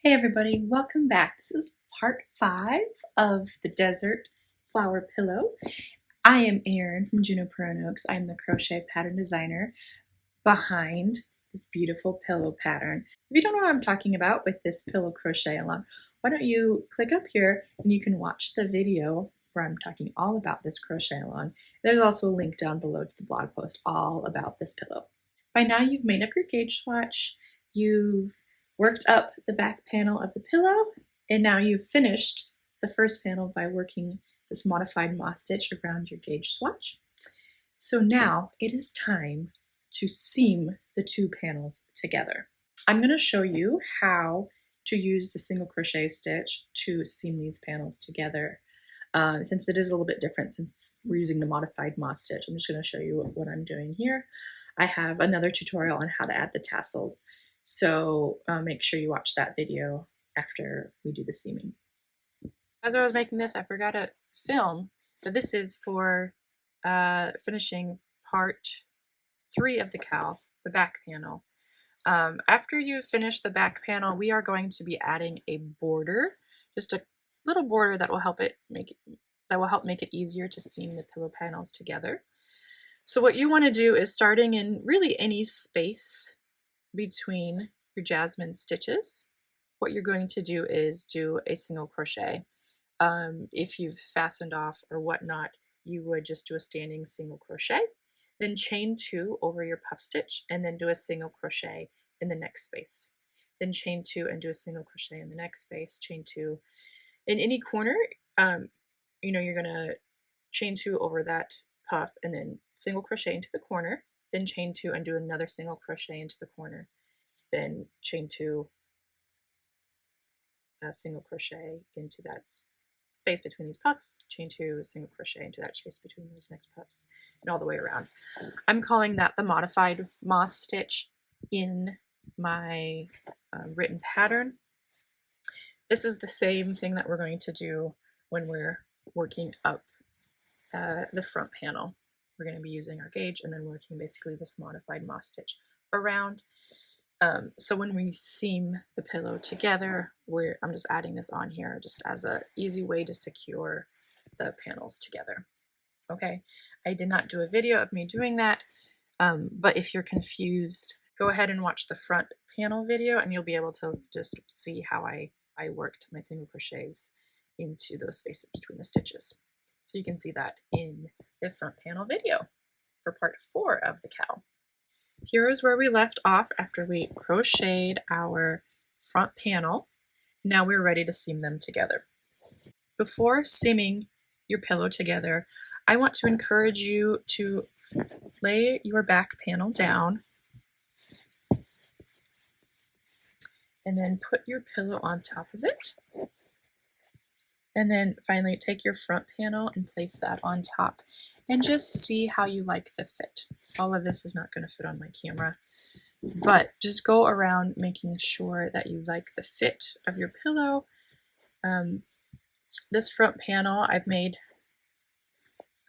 Hey everybody, welcome back. This is part 5 of the Desert Flower Pillow. I am Erin from Juniper and Oaks. I'm the crochet pattern designer behind this beautiful pillow pattern. If you don't know what I'm talking about with this pillow crochet along, why don't you click up here and you can watch the video where I'm talking all about this crochet along. There's also a link down below to the blog post all about this pillow. By now you've made up your gauge swatch, you've worked up the back panel of the pillow, and now you've finished the first panel by working this modified moss stitch around your gauge swatch. So now it is time to seam the two panels together. I'm going to show you how to use the single crochet stitch to seam these panels together. Since it is a little bit different since we're using the modified moss stitch, I'm just going to show you what I'm doing here. I have another tutorial on how to add the tassels, so make sure you watch that video after we do the seaming. As I was making this, I forgot to film, but this is for finishing part 3 of the cowl, the back panel. After you finish the back panel, we are going to be adding a border, just a little border that will help make it easier to seam the pillow panels together. So what you want to do is, starting in really any space between your Jasmine stitches, what you're going to do is do a single crochet. If you've fastened off or whatnot, you would just do a standing single crochet, then chain 2 over your puff stitch, and then do a single crochet in the next space. Then chain 2 and do a single crochet in the next space, chain 2. In any corner, you're going to chain 2 over that puff and then single crochet into the corner, then chain 2 and do another single crochet into the corner, then chain 2, single crochet into that space between these puffs, chain 2, single crochet into that space between those next puffs, and all the way around. I'm calling that the modified moss stitch in my written pattern. This is the same thing that we're going to do when we're working up the front panel. We're going to be using our gauge and then working basically this modified moss stitch around. So when we seam the pillow together, I'm just adding this on here just as an easy way to secure the panels together. Okay, I did not do a video of me doing that, but if you're confused, go ahead and watch the front panel video and you'll be able to just see how I worked my single crochets into those spaces between the stitches. So you can see that in the front panel video for part 4 of the cowl. Here is where we left off after we crocheted our front panel. Now we're ready to seam them together. Before seaming your pillow together, I want to encourage you to lay your back panel down and then put your pillow on top of it. And then finally take your front panel and place that on top and just see how you like the fit. All of this is not going to fit on my camera, but just go around making sure that you like the fit of your pillow. This front panel I've made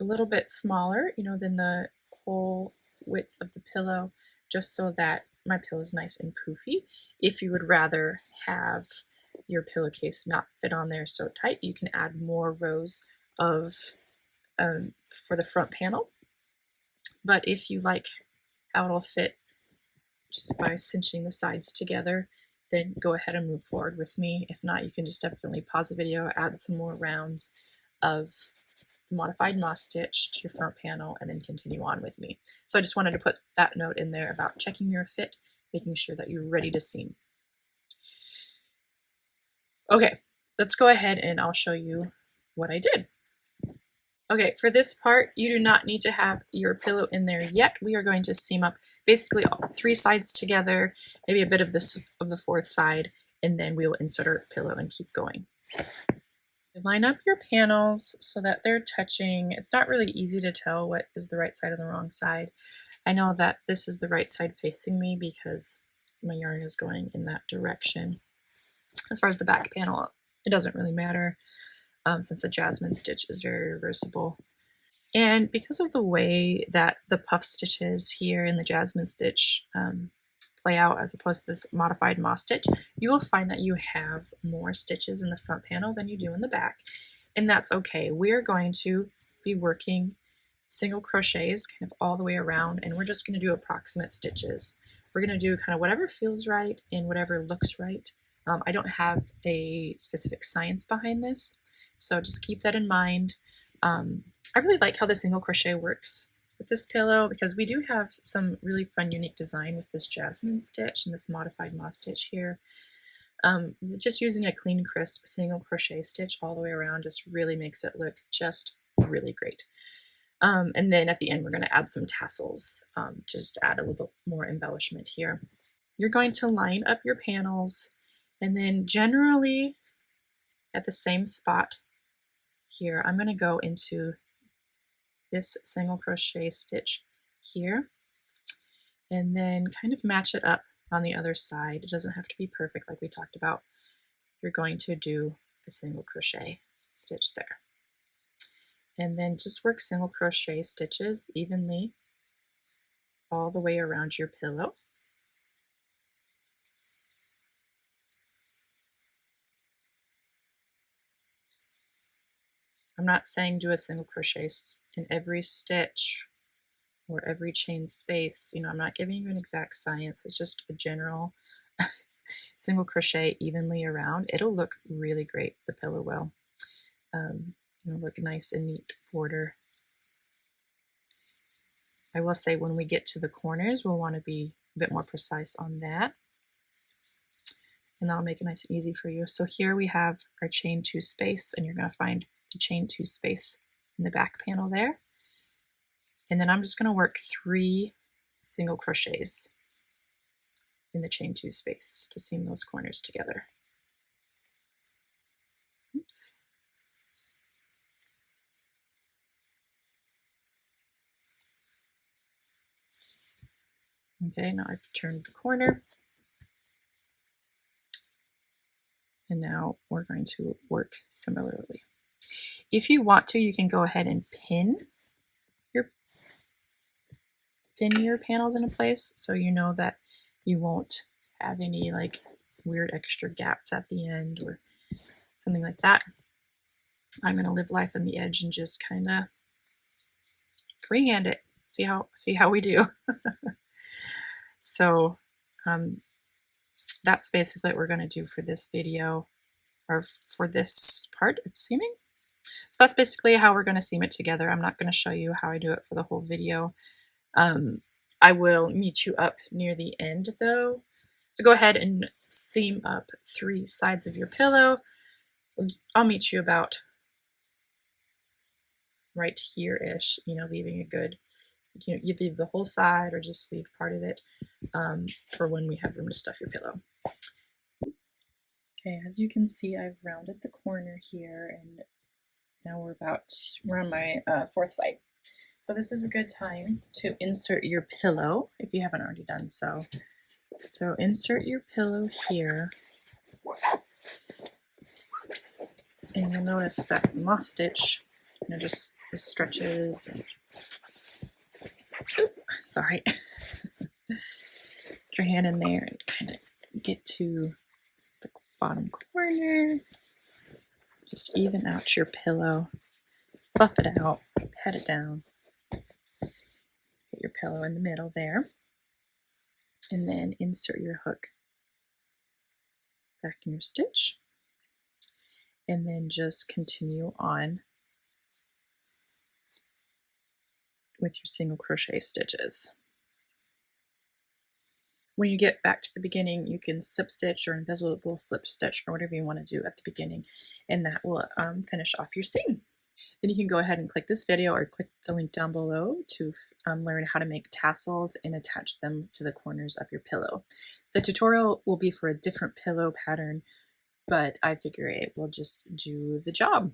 a little bit smaller, than the whole width of the pillow, just so that my pillow is nice and poofy. If you would rather have your pillowcase not fit on there so tight, you can add more rows of for the front panel. But if you like how it'll fit just by cinching the sides together, then go ahead and move forward with me. If not, you can just definitely pause the video, add some more rounds of the modified moss stitch to your front panel, and then continue on with me. So I just wanted to put that note in there about checking your fit, making sure that you're ready to seam. Okay, let's go ahead and I'll show you what I did. Okay, for this part, you do not need to have your pillow in there yet. We are going to seam up basically all 3 sides together, maybe a bit of the 4th side, and then we will insert our pillow and keep going. Line up your panels so that they're touching. It's not really easy to tell what is the right side and the wrong side. I know that this is the right side facing me because my yarn is going in that direction. As far as the back panel, it doesn't really matter since the Jasmine stitch is very reversible. And because of the way that the puff stitches here in the Jasmine stitch layout as opposed to this modified moss stitch, you will find that you have more stitches in the front panel than you do in the back, and that's okay. We're going to be working single crochets kind of all the way around, and we're just going to do approximate stitches. We're going to do kind of whatever feels right and whatever looks right. I don't have a specific science behind this, so just keep that in mind. I really like how the single crochet works with this pillow because we do have some really fun, unique design with this Jasmine stitch and this modified moss stitch here. Just using a clean, crisp single crochet stitch all the way around just really makes it look just really great. And then at the end, we're going to add some tassels, just to add a little bit more embellishment here. You're going to line up your panels, and then generally at the same spot here, I'm going to go into this single crochet stitch here, and then kind of match it up on the other side. It doesn't have to be perfect like we talked about. You're going to do a single crochet stitch there. And then just work single crochet stitches evenly all the way around your pillow. I'm not saying do a single crochet in every stitch or every chain space. You know, I'm not giving you an exact science. It's just a general single crochet evenly around. It'll look really great. The pillow will. It'll look nice and neat border. I will say when we get to the corners, we'll want to be a bit more precise on that. And that'll make it nice and easy for you. So here we have our chain 2 space, and you're going to find the chain 2 space in the back panel there. And then I'm just going to work 3 single crochets in the chain 2 space to seam those corners together. Oops. Okay, now I've turned the corner. And now we're going to work similarly. If you want to, you can go ahead and pin your panels into place so you know that you won't have any like weird extra gaps at the end or something like that. I'm going to live life on the edge and just kind of freehand it. See how we do. So that's basically what we're going to do for this video, or for this part of seaming. So that's basically how we're going to seam it together. I'm not going to show you how I do it for the whole video. I will meet you up near the end though. So go ahead and seam up 3 sides of your pillow. I'll meet you about right here-ish, you know, leaving a good, you know, you leave the whole side or just leave part of it for when we have room to stuff your pillow. Okay, as you can see, I've rounded the corner here, and now we're on my 4th side. So this is a good time to insert your pillow if you haven't already done so. So insert your pillow here, and you'll notice that the moss stitch, you know, just stretches. And, sorry. Put your hand in there and kind of get to the bottom corner. Just even out your pillow, fluff it out, pat it down. Get your pillow in the middle there, and then insert your hook back in your stitch, and then just continue on with your single crochet stitches. When you get back to the beginning, you can slip stitch or invisible slip stitch or whatever you want to do at the beginning, and that will finish off your seam. Then you can go ahead and click this video or click the link down below to learn how to make tassels and attach them to the corners of your pillow. The tutorial will be for a different pillow pattern, but I figure it will just do the job.